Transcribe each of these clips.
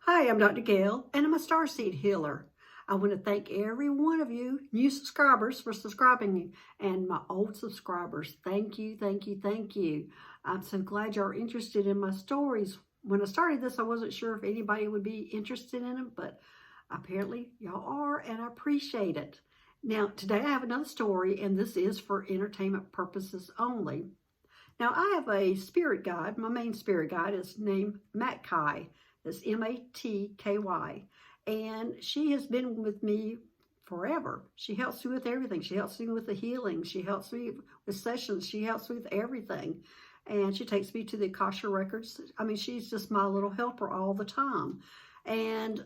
Hi, I'm Dr. Gail, and I'm a starseed healer. I want to thank every one of you new subscribers for subscribing, and my old subscribers. Thank you, thank you, thank you. I'm so glad you're interested in my stories. When I started this, I wasn't sure if anybody would be interested in them, but apparently y'all are, and I appreciate it. Now, today I have another story, and this is for entertainment purposes only. Now, I have a spirit guide. My main spirit guide is named Matky. It's Matky. And she has been with me forever. She helps me with everything. She helps me with the healing. She helps me with sessions. She helps me with everything. And she takes me to the Akasha records. I mean, she's just my little helper all the time. And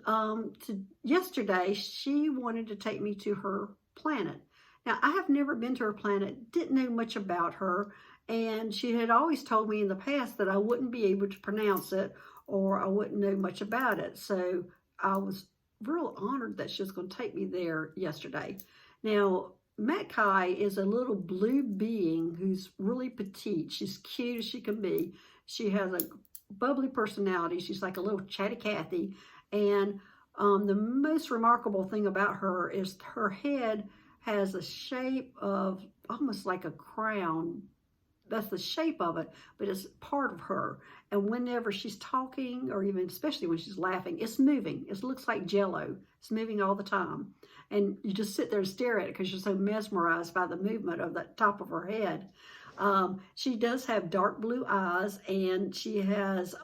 yesterday, she wanted to take me to her planet. Now, I have never been to her planet, didn't know much about her, and she had always told me in the past that I wouldn't be able to pronounce it or I wouldn't know much about it. So I was real honored that she was going to take me there yesterday. Now, Matky is a little blue being who's really petite. She's cute as she can be. She has a bubbly personality. She's like a little chatty Cathy. And the most remarkable thing about her is her head has a shape of almost like a crown. That's the shape of it, but it's part of her. And whenever she's talking, or even especially when she's laughing, it's moving. It looks like jello. It's moving all the time. And you just sit there and stare at it because you're so mesmerized by the movement of the top of her head. She does have dark blue eyes, and she is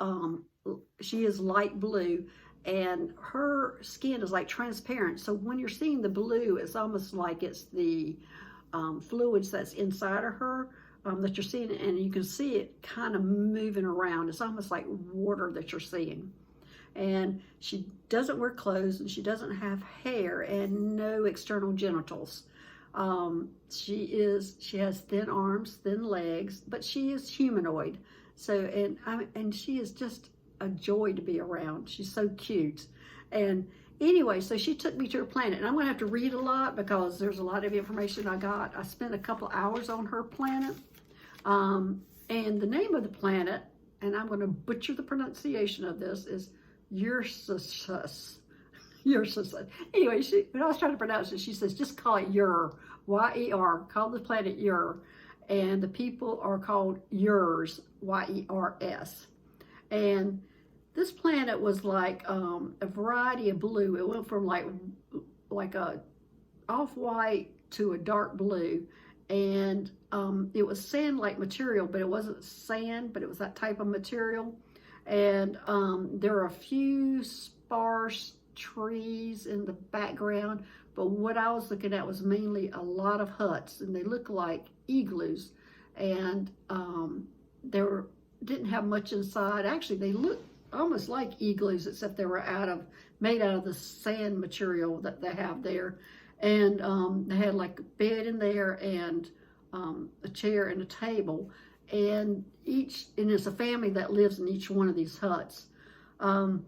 light blue, and her skin is like transparent. So when you're seeing the blue, it's almost like it's the fluids that's inside of her. That you're seeing, and you can see it kind of moving around. It's almost like water that you're seeing. And she doesn't wear clothes, and she doesn't have hair and no external genitals. She has thin arms, thin legs, but she is humanoid. So, and she is just a joy to be around. She's so cute. And anyway, so she took me to her planet, and I'm going to have to read a lot because there's a lot of information I got. I spent a couple hours on her planet. And the name of the planet, and I'm going to butcher the pronunciation of this, is Ursus. Ursus. Anyway, when I was trying to pronounce it, she says, just call it Ur, Y-E-R, call the planet Ur. And the people are called Urs, Y-E-R-S. And this planet was like a variety of blue. It went from like a off-white to a dark blue. And it was sand-like material, but it wasn't sand, but it was that type of material. And there were a few sparse trees in the background, but what I was looking at was mainly a lot of huts, and they looked like igloos. And didn't have much inside. Actually, they looked almost like igloos, except they were made out of the sand material that they have there. And they had like a bed in there, and a chair and a table, and it's a family that lives in each one of these huts. And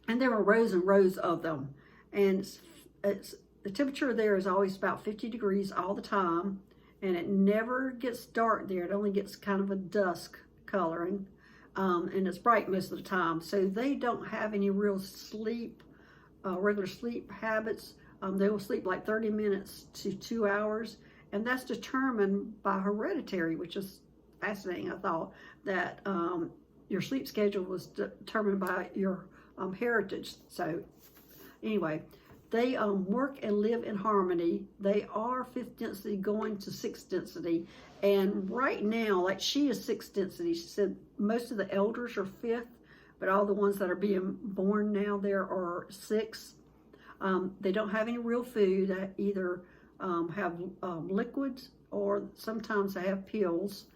there were rows and rows of them. And the temperature there is always about 50 degrees all the time, and it never gets dark there. It only gets kind of a dusk coloring, and it's bright most of the time. So they don't have any real regular sleep habits. They will sleep like 30 minutes to 2 hours, and that's determined by hereditary, which is fascinating. I thought that your sleep schedule was determined by your heritage. So anyway, they work and live in harmony. They are 5th density going to 6th density, and right now, like she is 6th density. She said most of the elders are 5th, but all the ones that are being born now there are 6th. They don't have any real food. They either have liquids, or sometimes they have pills.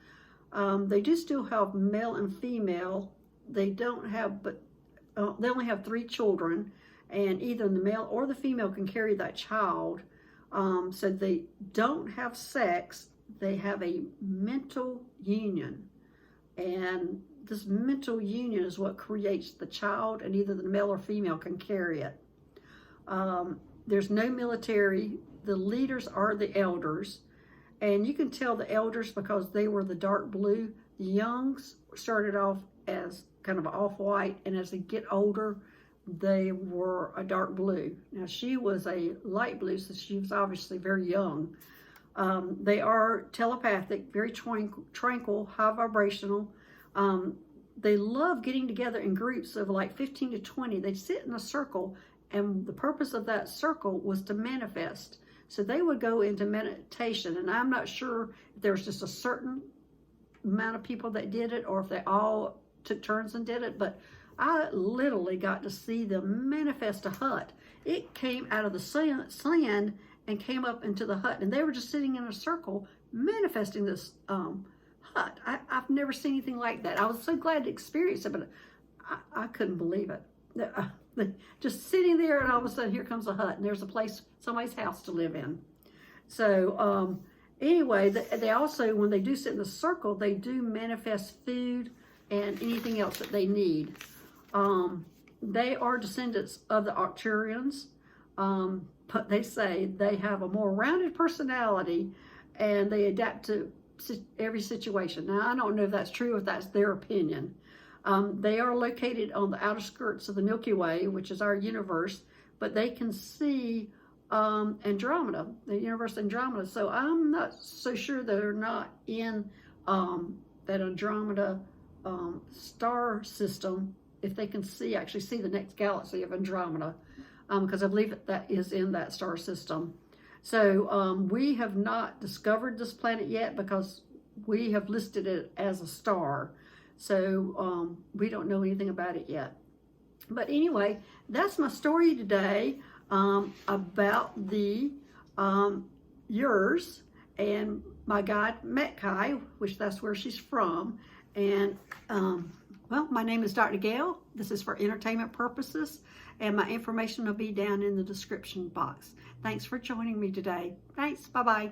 They do still have male and female. They don't have, but they only have 3 children, and either the male or the female can carry that child. So they don't have sex. They have a mental union, and this mental union is what creates the child, and either the male or female can carry it. There's no military. The leaders are the elders, and you can tell the elders because they were the dark blue. The youngs started off as kind of off-white, and as they get older, they were a dark blue. Now she was a light blue, so she was obviously very young. They are telepathic, very tranquil, high vibrational. They love getting together in groups of like 15 to 20. They'd sit in a circle, and the purpose of that circle was to manifest. So they would go into meditation, and I'm not sure if there was just a certain amount of people that did it or if they all took turns and did it, but I literally got to see them manifest a hut. It came out of the sand and came up into the hut, and they were just sitting in a circle manifesting this hut. I've never seen anything like that. I was so glad to experience it, but I couldn't believe it. Just sitting there, and all of a sudden here comes a hut, and there's a place, somebody's house to live in. So anyway, they also, when they do sit in the circle, they do manifest food and anything else that they need. They are descendants of the Arcturians, but they say they have a more rounded personality and they adapt to every situation. Now, I don't know if that's true, if that's their opinion. They are located on the outer skirts of the Milky Way, which is our universe, but they can see Andromeda, the universe Andromeda. So I'm not so sure they're not in that Andromeda star system, if they can actually see the next galaxy of Andromeda, because I believe that is in that star system. So we have not discovered this planet yet because we have listed it as a star. So we don't know anything about it yet. But anyway, that's my story today about the yours and my guide Matky, which that's where she's from. And well, my name is Dr. Gail. This is for entertainment purposes, and my information will be down in the description box. Thanks for joining me today. Thanks. Bye-bye.